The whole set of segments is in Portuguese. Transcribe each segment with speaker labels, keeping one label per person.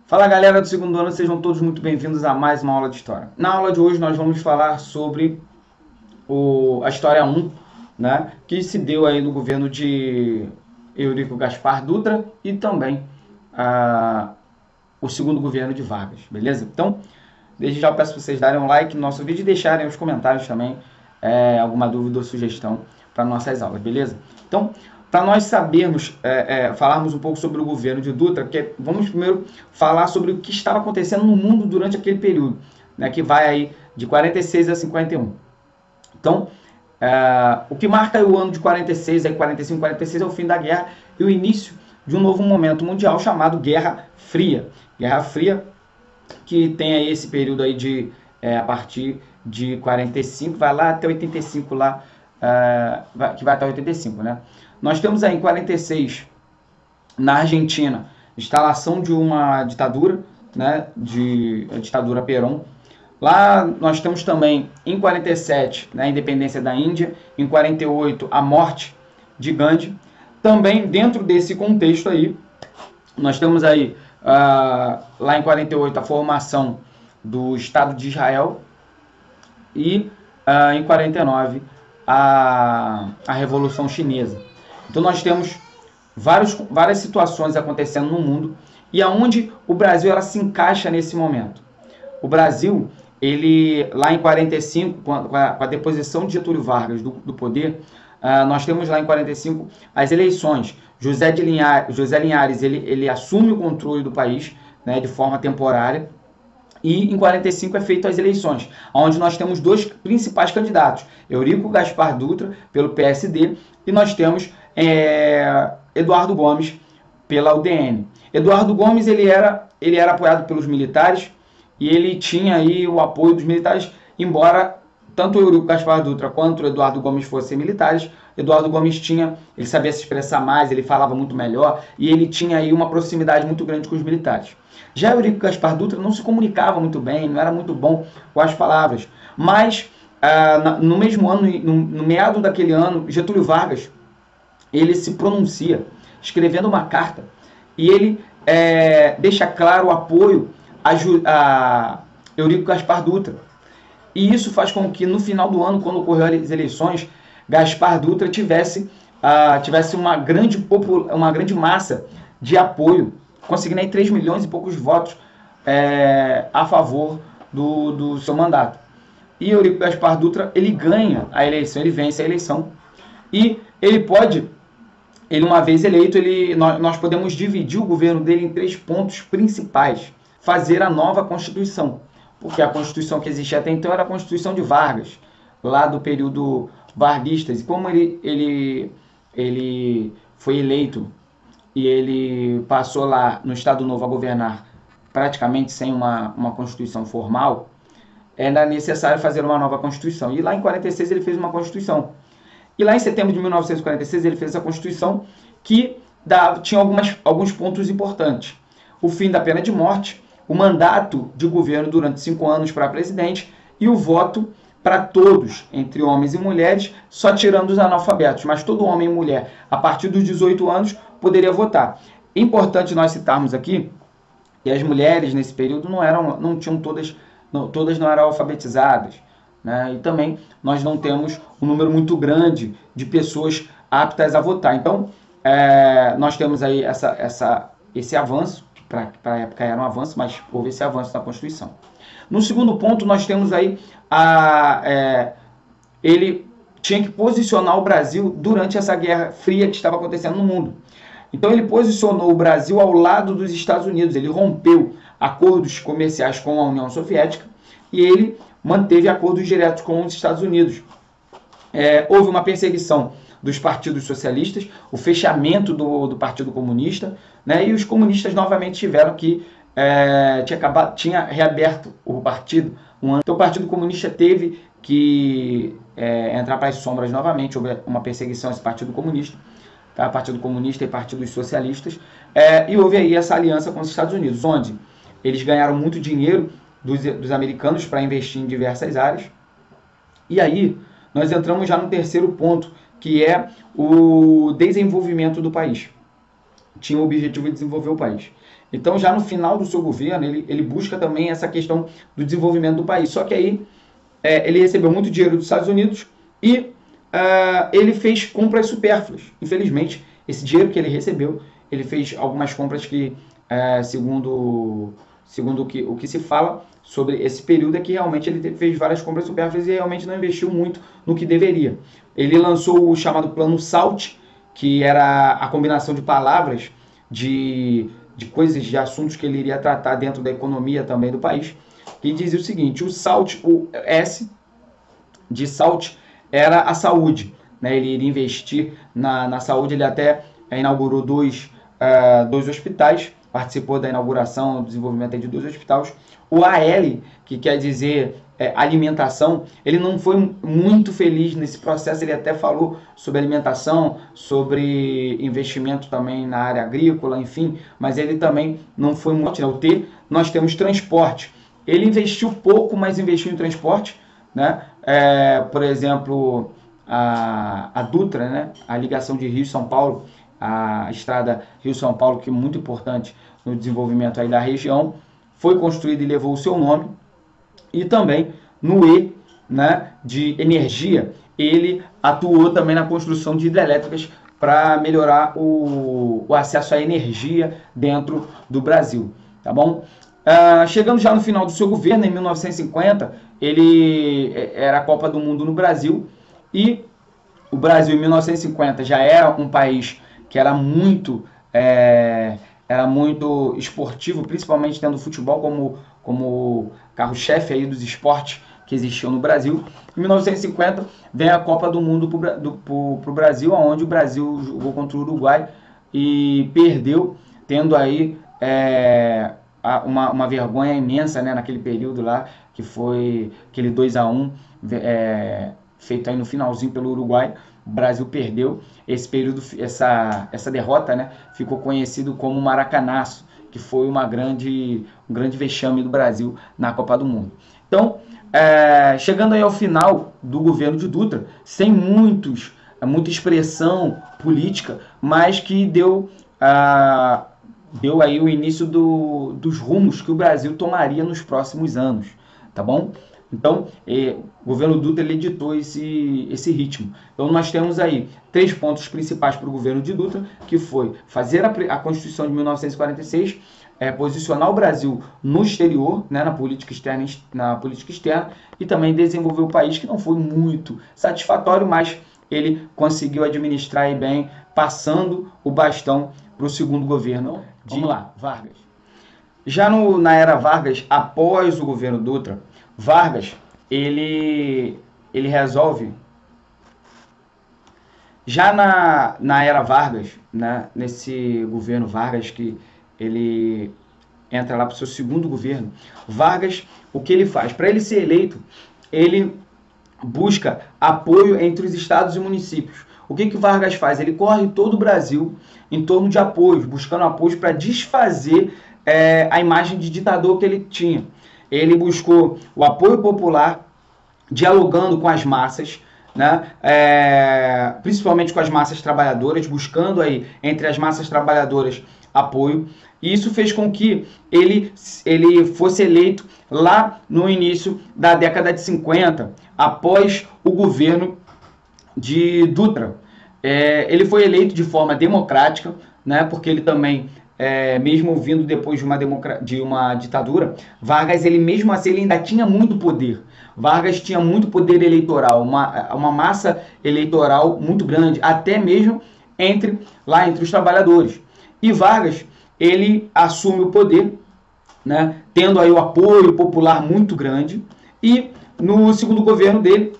Speaker 1: Fala galera do segundo ano, sejam todos muito bem-vindos a mais uma aula de História. Na aula de hoje nós vamos falar sobre a História 1, né, que se deu aí no governo de Eurico Gaspar Dutra e também o segundo governo de Vargas, beleza? Então, desde já eu peço para vocês darem um like no nosso vídeo e deixarem nos comentários também alguma dúvida ou sugestão para nossas aulas, beleza? Então, para nós sabermos, falarmos um pouco sobre o governo de Dutra, vamos primeiro falar sobre o que estava acontecendo no mundo durante aquele período, né, que vai aí de 46 a 51. Então, o que marca o ano de 46, 45, 46 é o fim da guerra e o início de um novo momento mundial chamado Guerra Fria. Guerra Fria, que tem aí esse período aí de, a partir de 45, vai lá até 85 lá, que vai até 85, né? Nós temos aí em 46, na Argentina, instalação de uma ditadura, né, a ditadura Perón. Lá nós temos também, em 47, né, a independência da Índia, em 48, a morte de Gandhi. Também dentro desse contexto aí, nós temos aí, lá em 48, a formação do Estado de Israel e em 49, a Revolução Chinesa. Então nós temos várias situações acontecendo no mundo e aonde o Brasil ela se encaixa nesse momento. O Brasil, ele lá em 45, com a deposição de Getúlio Vargas do poder, nós temos lá em 45 as eleições. José Linhares ele assume o controle do país, né, de forma temporária. E em 45 é feito as eleições, onde nós temos dois principais candidatos, Eurico Gaspar Dutra, pelo PSD, e nós temos Eduardo Gomes, pela UDN. Eduardo Gomes ele era apoiado pelos militares, e ele tinha aí o apoio dos militares, embora tanto o Eurico Gaspar Dutra quanto o Eduardo Gomes fossem militares. Eduardo Gomes ele sabia se expressar mais, ele falava muito melhor, e ele tinha aí uma proximidade muito grande com os militares. Já Eurico Gaspar Dutra não se comunicava muito bem, não era muito bom com as palavras. Mas, no mesmo ano, no meado daquele ano, Getúlio Vargas, ele se pronuncia, escrevendo uma carta, e ele deixa claro o apoio a Eurico Gaspar Dutra. E isso faz com que, no final do ano, quando ocorreu as eleições, Gaspar Dutra tivesse uma grande massa de apoio, conseguindo aí 3 milhões e poucos votos a favor do seu mandato. E Eurico Gaspar Dutra, ele ganha a eleição, ele vence a eleição. E ele uma vez eleito, nós podemos dividir o governo dele em 3 pontos principais. Fazer a nova Constituição, porque a Constituição que existia até então era a Constituição de Vargas, lá do período varguistas. E como ele foi eleito e ele passou lá no Estado Novo a governar praticamente sem uma Constituição formal, era necessário fazer uma nova Constituição. E lá em 46 ele fez uma Constituição. E lá em setembro de 1946 ele fez essa Constituição que tinha alguns pontos importantes. O fim da pena de morte, o mandato de governo durante 5 anos para presidente e o voto para todos, entre homens e mulheres, só tirando os analfabetos, mas todo homem e mulher, a partir dos 18 anos, poderia votar. É importante nós citarmos aqui que as mulheres nesse período todas não eram alfabetizadas, né? E também nós não temos um número muito grande de pessoas aptas a votar. Então, nós temos aí esse avanço, para a época era um avanço, mas houve esse avanço na Constituição. No segundo ponto, nós temos aí, ele tinha que posicionar o Brasil durante essa Guerra Fria que estava acontecendo no mundo. Então ele posicionou o Brasil ao lado dos Estados Unidos, ele rompeu acordos comerciais com a União Soviética e ele manteve acordos diretos com os Estados Unidos. Houve uma perseguição dos partidos socialistas, o fechamento do Partido Comunista, né, e os comunistas novamente tiveram que tinha reaberto o partido. Então o Partido Comunista teve que entrar para as sombras novamente. Houve uma perseguição a esse Partido Comunista, tá? Partido Comunista e Partidos Socialistas, e houve aí essa aliança com os Estados Unidos, onde eles ganharam muito dinheiro dos americanos para investir em diversas áreas. E aí nós entramos já no terceiro ponto, que é o desenvolvimento do país. Tinha o objetivo de desenvolver o país. Então, já no final do seu governo, ele busca também essa questão do desenvolvimento do país. Só que aí ele recebeu muito dinheiro dos Estados Unidos e ele fez compras supérfluas. Infelizmente, esse dinheiro que ele recebeu, ele fez algumas compras que, segundo o que se fala sobre esse período, é que realmente ele fez várias compras supérfluas e realmente não investiu muito no que deveria. Ele lançou o chamado Plano SALT, que era a combinação de palavras de coisas, de assuntos que ele iria tratar dentro da economia também do país, que dizia o seguinte: o SALT, o S de SALT era a saúde, né? Ele iria investir na saúde. Ele até inaugurou dois hospitais, participou da inauguração, do desenvolvimento de 2 hospitais. O AL, que quer dizer alimentação, ele não foi muito feliz nesse processo. Ele até falou sobre alimentação, sobre investimento também na área agrícola, enfim, mas ele também não foi muito. O T, nós temos transporte. Ele investiu pouco, mas investiu em transporte, né? Por exemplo, a Dutra, né? A ligação de Rio e São Paulo, a estrada Rio-São Paulo, que é muito importante no desenvolvimento aí da região, foi construída e levou o seu nome. E também no E, né, de energia, ele atuou também na construção de hidrelétricas para melhorar o acesso à energia dentro do Brasil, tá bom? Chegando já no final do seu governo, em 1950, ele era a Copa do Mundo no Brasil, e o Brasil em 1950 já era um país que era muito esportivo, principalmente tendo o futebol como carro-chefe aí dos esportes que existiam no Brasil. Em 1950 vem a Copa do Mundo para o Brasil, onde o Brasil jogou contra o Uruguai e perdeu, tendo aí uma vergonha imensa, né, naquele período lá, que foi aquele 2-1 feito aí no finalzinho pelo Uruguai. O Brasil perdeu esse período, essa derrota, né, ficou conhecido como Maracanaço, que foi um grande vexame do Brasil na Copa do Mundo. Então, chegando aí ao final do governo de Dutra, sem muita expressão política, mas que deu aí o início dos rumos que o Brasil tomaria nos próximos anos, tá bom? Então, o governo Dutra ele editou esse ritmo. Então, nós temos aí 3 pontos principais para o governo de Dutra, que foi fazer a Constituição de 1946, posicionar o Brasil no exterior, né, na política externa, e também desenvolver o país, que não foi muito satisfatório, mas ele conseguiu administrar aí bem, passando o bastão para o segundo governo de Vargas. Já na era Vargas, após o governo Dutra, Vargas, ele resolve, já na era Vargas, né, nesse governo Vargas, que ele entra lá para o seu segundo governo, Vargas, o que ele faz? Para ele ser eleito, ele busca apoio entre os estados e municípios. O que Vargas faz? Ele corre todo o Brasil em torno de apoios, buscando apoios para desfazer a imagem de ditador que ele tinha. Ele buscou o apoio popular, dialogando com as massas, né? Principalmente com as massas trabalhadoras, buscando aí entre as massas trabalhadoras apoio. E isso fez com que ele fosse eleito lá no início da década de 50, após o governo de Dutra. Ele foi eleito de forma democrática, né? Porque ele também, mesmo vindo depois de uma ditadura, Vargas, ele mesmo assim, ele ainda tinha muito poder. Vargas tinha muito poder eleitoral, uma massa eleitoral muito grande, até mesmo entre os trabalhadores. E Vargas, ele assume o poder, né, tendo aí o apoio popular muito grande, e no segundo governo dele,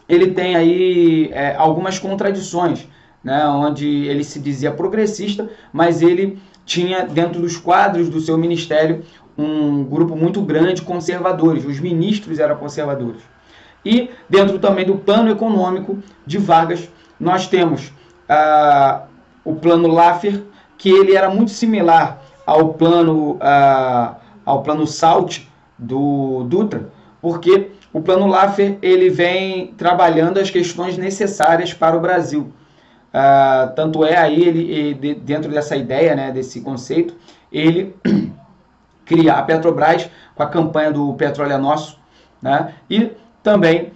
Speaker 1: ele tem aí algumas contradições, né, onde ele se dizia progressista, mas ele tinha dentro dos quadros do seu ministério um grupo muito grande de conservadores, os ministros eram conservadores. E dentro também do plano econômico de Vargas, nós temos o plano Laffer, que ele era muito similar ao plano SALT do Dutra, porque o plano Laffer ele vem trabalhando as questões necessárias para o Brasil, Tanto é aí, dentro dessa ideia, né, desse conceito, ele cria a Petrobras com a campanha do Petróleo é Nosso, né, e também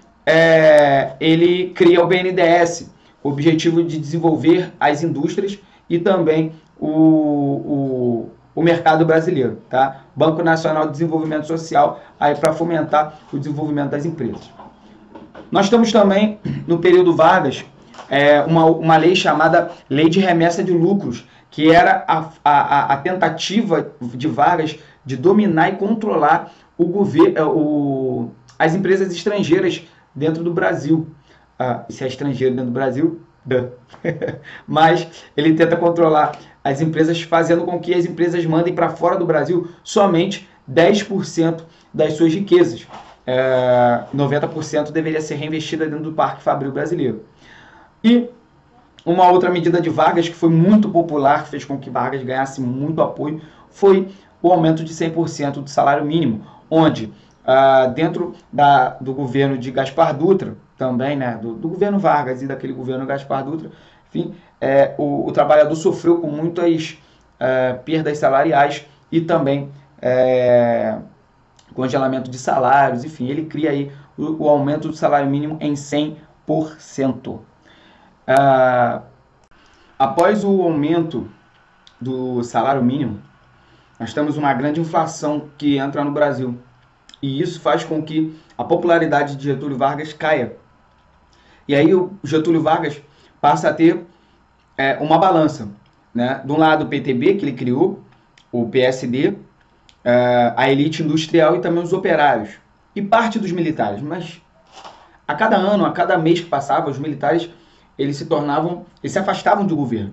Speaker 1: ele cria o BNDES, o objetivo de desenvolver as indústrias e também o mercado brasileiro, tá? Banco Nacional de Desenvolvimento Social, aí para fomentar o desenvolvimento das empresas. Nós temos também, no período Vargas, uma lei chamada Lei de Remessa de Lucros, que era a tentativa de Vargas de dominar e controlar o governo, as empresas estrangeiras dentro do Brasil. Se é estrangeiro dentro do Brasil, mas ele tenta controlar as empresas, fazendo com que as empresas mandem para fora do Brasil somente 10% das suas riquezas. 90% deveria ser reinvestida dentro do Parque Fabril brasileiro. E uma outra medida de Vargas que foi muito popular, fez com que Vargas ganhasse muito apoio, foi o aumento de 100% do salário mínimo, onde dentro do governo de Gaspar Dutra, também, né, do governo Vargas e daquele governo Gaspar Dutra, enfim, o trabalhador sofreu com muitas perdas salariais e também congelamento de salários, enfim, ele cria aí o aumento do salário mínimo em 100%. Após o aumento do salário mínimo, nós temos uma grande inflação que entra no Brasil. E isso faz com que a popularidade de Getúlio Vargas caia. E aí o Getúlio Vargas passa a ter uma balança, né? De um lado o PTB, que ele criou, o PSD, a elite industrial e também os operários. E parte dos militares. Mas a cada ano, a cada mês que passava, os militares eles se afastavam do governo.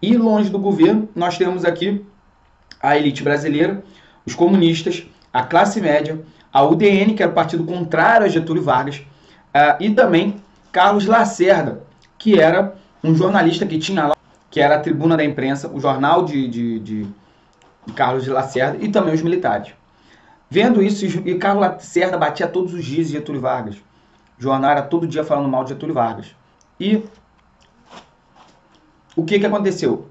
Speaker 1: E longe do governo, nós temos aqui a elite brasileira, os comunistas, a classe média, a UDN, que era o partido contrário a Getúlio Vargas, e também Carlos Lacerda, que era um jornalista que tinha lá, que era a Tribuna da Imprensa, o jornal de Carlos Lacerda, e também os militares. Vendo isso, e Carlos Lacerda batia todos os dias de Getúlio Vargas. O jornal era todo dia falando mal de Getúlio Vargas. E o que aconteceu?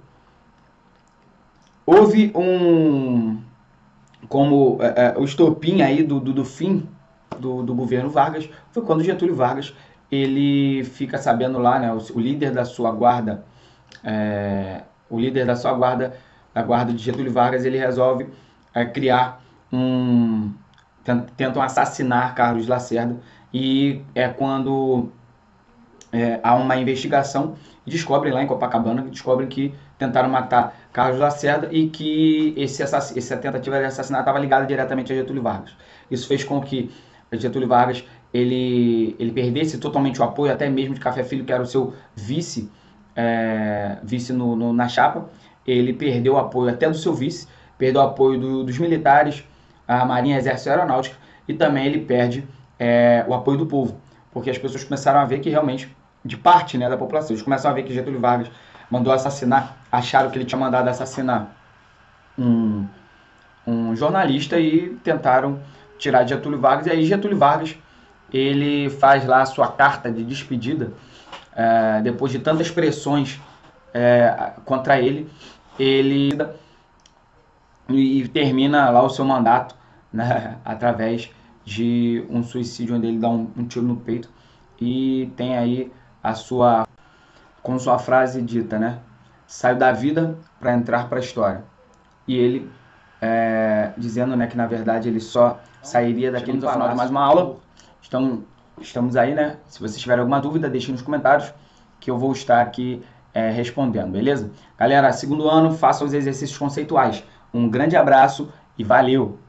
Speaker 1: Houve o estopim aí do fim do governo Vargas, foi quando Getúlio Vargas ele fica sabendo lá, né, o líder da sua guarda, da guarda de Getúlio Vargas, ele resolve criar tentam assassinar Carlos Lacerda, e é quando há uma investigação e descobrem lá em Copacabana, descobrem que tentaram matar Carlos Lacerda e que essa tentativa de assassinato estava ligada diretamente a Getúlio Vargas. Isso fez com que Getúlio Vargas ele perdesse totalmente o apoio, até mesmo de Café Filho, que era o seu vice na chapa. Ele perdeu o apoio até do seu vice, perdeu o apoio dos militares, a Marinha, Exército e Aeronáutica, e também ele perde o apoio do povo, porque as pessoas começaram a ver que realmente, de parte, né, da população, eles começaram a ver que Getúlio Vargas mandou assassinar, acharam que ele tinha mandado assassinar um jornalista e tentaram tirar Getúlio Vargas. E aí Getúlio Vargas ele faz lá a sua carta de despedida, depois de tantas pressões contra ele, e termina lá o seu mandato, né, através de um suicídio, onde ele dá um tiro no peito, e tem aí com sua frase dita, né? Saio da vida para entrar para a história. E ele dizendo, né, que na verdade ele só sairia daquele no final de mais uma aula. Estamos aí, né? Se vocês tiverem alguma dúvida, deixem nos comentários que eu vou estar aqui respondendo, beleza? Galera, segundo ano, façam os exercícios conceituais. Um grande abraço e valeu!